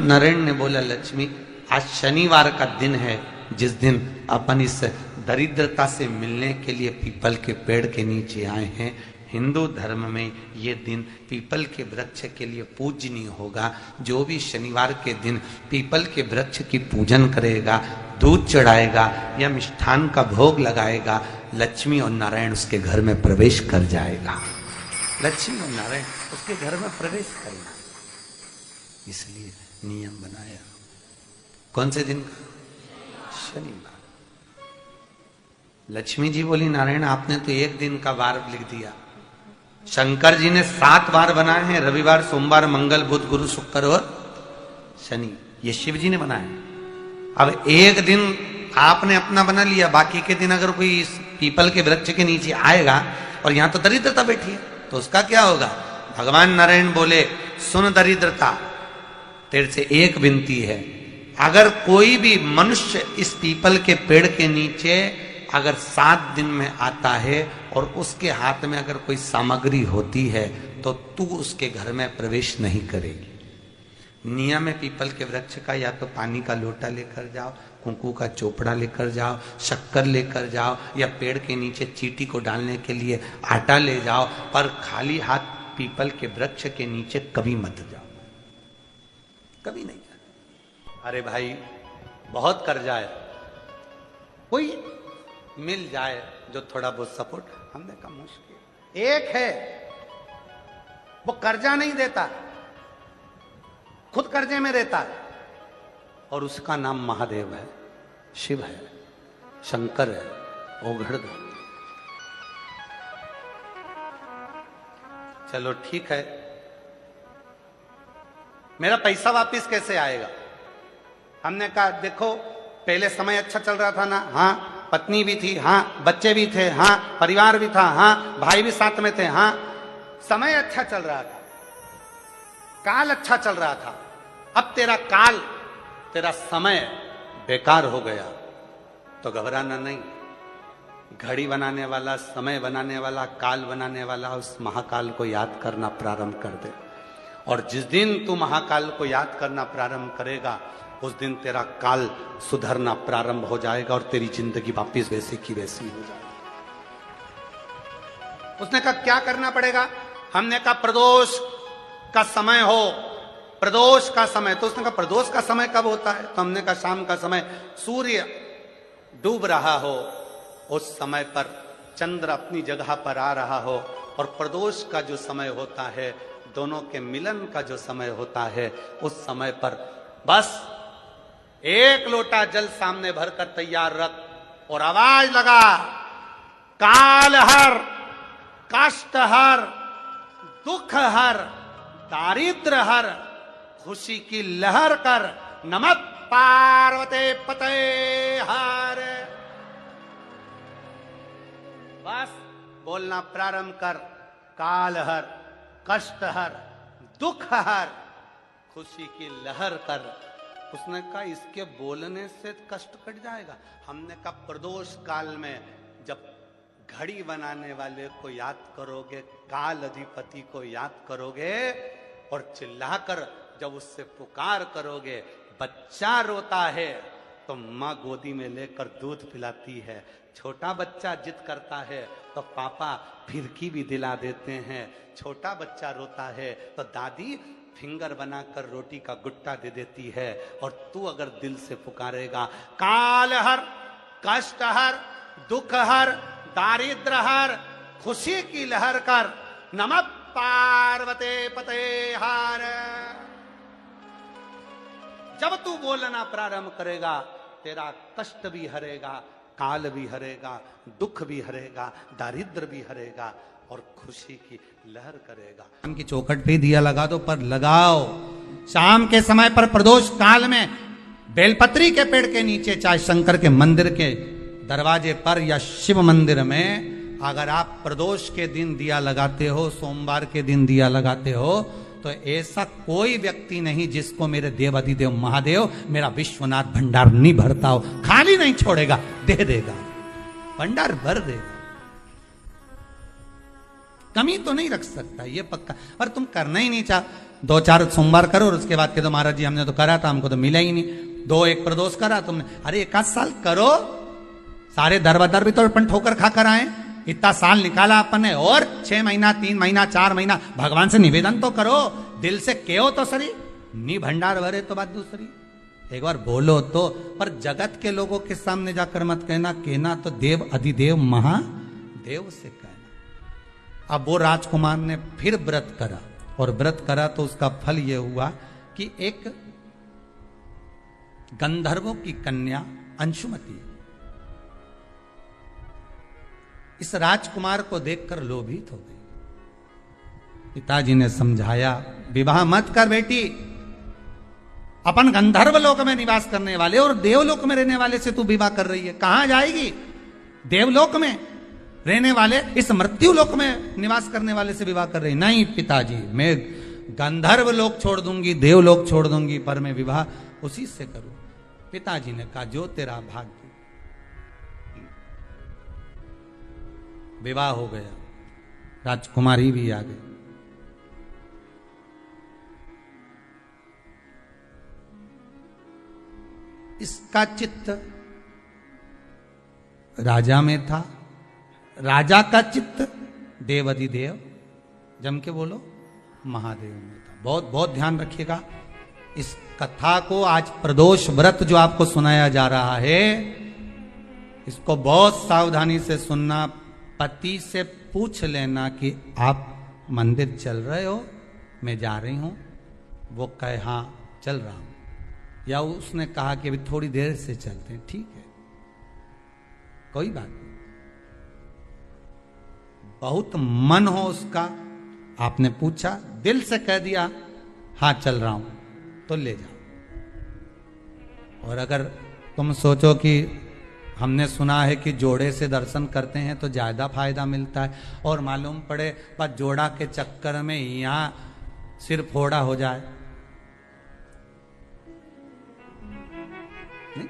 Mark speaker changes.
Speaker 1: नारायण ने बोला, लक्ष्मी आज शनिवार का दिन है, जिस दिन अपन इस दरिद्रता से मिलने के लिए पीपल के पेड़ के नीचे आए हैं। हिंदू धर्म में ये दिन पीपल के वृक्ष के लिए पूजनीय होगा। जो भी शनिवार के दिन पीपल के वृक्ष की पूजन करेगा, दूध चढ़ाएगा या मिष्ठान का भोग लगाएगा, लक्ष्मी और नारायण उसके घर में प्रवेश कर जाएगा। लक्ष्मी और नारायण उसके घर में प्रवेश करेगा, इसलिए नियम बनाया। कौन से दिन? शनिवार। लक्ष्मी जी बोली, नारायण आपने तो एक दिन का वार लिख दिया। शंकर जी ने 7 वार बनाए हैं, रविवार, सोमवार, मंगल, बुध, गुरु, शुक्र और शनि। ये शिव जी ने बनाया। अब एक दिन आपने अपना बना लिया, बाकी के दिन अगर कोई इस पीपल के वृक्ष के नीचे आएगा और यहां तो दरिद्रता बैठी है, तो उसका क्या होगा? भगवान नारायण बोले, सुन दरिद्रता, तेरे से एक विनती है, अगर कोई भी मनुष्य इस पीपल के पेड़ के नीचे अगर 7 दिन में आता है और उसके हाथ में अगर कोई सामग्री होती है तो तू उसके घर में प्रवेश नहीं करेगी। नियम है पीपल के वृक्ष का, या तो पानी का लोटा लेकर जाओ, कुंकू का चोपड़ा लेकर जाओ, शक्कर लेकर जाओ, या पेड़ के नीचे चींटी को डालने के लिए आटा ले जाओ, पर खाली हाथ पीपल के वृक्ष के नीचे कभी मत जाओ, कभी नहीं। अरे भाई बहुत कर्जा है, कोई मिल जाए जो थोड़ा बहुत सपोर्ट। हमने कहा मुश्किल। एक है वो कर्जा नहीं देता, खुद कर्जे में रहता है, और उसका नाम महादेव है, शिव है, शंकर है, ओघड़। चलो ठीक है, मेरा पैसा वापिस कैसे आएगा? हमने कहा देखो पहले समय अच्छा चल रहा था ना, हाँ पत्नी भी थी, हाँ बच्चे भी थे, हाँ परिवार भी था, हाँ भाई भी साथ में थे, हाँ समय अच्छा चल रहा था, काल अच्छा चल रहा था। अब तेरा काल, तेरा समय बेकार हो गया तो घबराना नहीं। घड़ी बनाने वाला, समय बनाने वाला, काल बनाने वाला उस महाकाल को याद करना प्रारंभ कर दे, और जिस दिन तू महाकाल को याद करना प्रारंभ करेगा उस दिन तेरा काल सुधरना प्रारंभ हो जाएगा और तेरी जिंदगी वापिस वैसी की वैसी हो जाएगी। उसने कहा क्या करना पड़ेगा? हमने कहा प्रदोष का समय हो, प्रदोष का समय। तो उसने कहा प्रदोष का समय कब होता है? तो हमने कहा शाम का समय, सूर्य डूब रहा हो, उस समय पर चंद्र अपनी जगह पर आ रहा हो, और प्रदोष का जो समय होता है, दोनों के मिलन का जो समय होता है, उस समय पर बस एक लोटा जल सामने भरकर तैयार रख और आवाज लगा, काल हर, कष्ट हर, दुख हर, दारिद्र हर, खुशी की लहर कर, नमः पार्वते पते हर। बस बोलना प्रारंभ कर, काल हर, कष्ट हर, दुख हर, खुशी की लहर कर। उसने कहा इसके बोलने से कष्ट कट जाएगा। हमने कहा प्रदोष काल में जब घड़ी बनाने वाले को याद करोगे, काल अधिपति को याद करोगे, और चिल्लाकर जब उससे पुकार करोगे, बच्चा रोता है तो माँ गोदी में लेकर दूध पिलाती है, छोटा बच्चा जिद करता है तो पापा फिरकी भी दिला देते हैं, छोटा बच्चा रोता है तो दादी फिंगर बनाकर रोटी का गुट्टा दे देती है। और तू अगर दिल से पुकारेगा, काल हर, कष्ट हर, दुख हर, दारिद्र हर, खुशी की लहर कर, नमः पार्वते पते हर। जब तू बोलना प्रारंभ करेगा, तेरा कष्ट भी हरेगा, काल भी हरेगा, दुख भी हरेगा, दारिद्र भी हरेगा, और खुशी की लहर करेगा। शाम की चौखट पे दिया लगा दो, पर लगाओ शाम के समय पर प्रदोष काल में बेलपत्री के पेड़ के नीचे, चाहे शंकर के मंदिर के दरवाजे पर या शिव मंदिर में, अगर आप प्रदोष के दिन दिया लगाते हो, सोमवार के दिन दिया लगाते हो, तो ऐसा कोई व्यक्ति नहीं जिसको मेरे देवाधिदेव महादेव, मेरा विश्वनाथ भंडार नहीं भरता हो, खाली नहीं छोड़ेगा, दे देगा, भंडार भर देगा, कमी तो नहीं रख सकता, ये पक्का। और तुम करना ही नहीं चाह, 2-4 सोमवार करो और उसके बाद के तो महाराज जी हमने तो करा था, हमको तो मिला ही नहीं। 2-1 प्रदोष करा तुमने, अरे 1 साल करो, सारे दर बदर भी तो अपन ठोकर खा कर आए, इतना साल निकाला अपन ने, और 6 महीना 3 महीना 4 महीना भगवान से निवेदन तो करो, दिल से कहो तो सरी, नी भंडार भरे तो बात दूसरी, एक बार बोलो तो। पर जगत के लोगों के सामने जाकर मत कहना, कहना तो देव अधिदेव महादेव से कहना। अब वो राजकुमार ने फिर व्रत करा, और व्रत करा तो उसका फल यह हुआ कि एक गंधर्वों की कन्या अंशुमती इस राजकुमार को देखकर लोभित हो गई। पिताजी ने समझाया, विवाह मत कर बेटी, अपन गंधर्व लोक में निवास करने वाले और देवलोक में रहने वाले से तू विवाह कर रही है, कहां जाएगी? देवलोक में रहने वाले इस मृत्यु लोक में निवास करने वाले से विवाह कर रही। नहीं पिताजी, मैं गंधर्व लोक छोड़ दूंगी, देवलोक छोड़ दूंगी, पर मैं विवाह उसी से करूं। पिताजी ने कहा, जो तेरा भाग्य। विवाह हो गया, राजकुमारी भी आ गई। इसका चित्त राजा में था, राजा का चित्त देवाधिदेव, जम के बोलो, महादेव में था। बहुत बहुत ध्यान रखिएगा इस कथा को। आज प्रदोष व्रत जो आपको सुनाया जा रहा है, इसको बहुत सावधानी से सुनना। पति से पूछ लेना कि आप मंदिर चल रहे हो, मैं जा रही हूं, वो कहे हाँ चल रहा हूं, या उसने कहा कि अभी थोड़ी देर से चलते हैं, ठीक है, कोई बात नहीं। बहुत मन हो उसका, आपने पूछा, दिल से कह दिया हाँ चल रहा हूं, तो ले जाओ। और अगर तुम सोचो कि हमने सुना है कि जोड़े से दर्शन करते हैं तो ज्यादा फायदा मिलता है, और मालूम पड़े बस जोड़ा के चक्कर में यहां सिर फोड़ा हो जाए, नहीं?